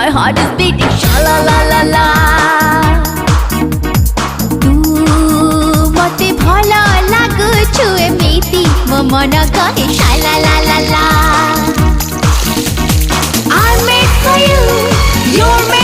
My heart is beating sha la la la la. Tu mate bhala laguchu emiti mo mana kahe sha la la la la. I'm made for you, you're made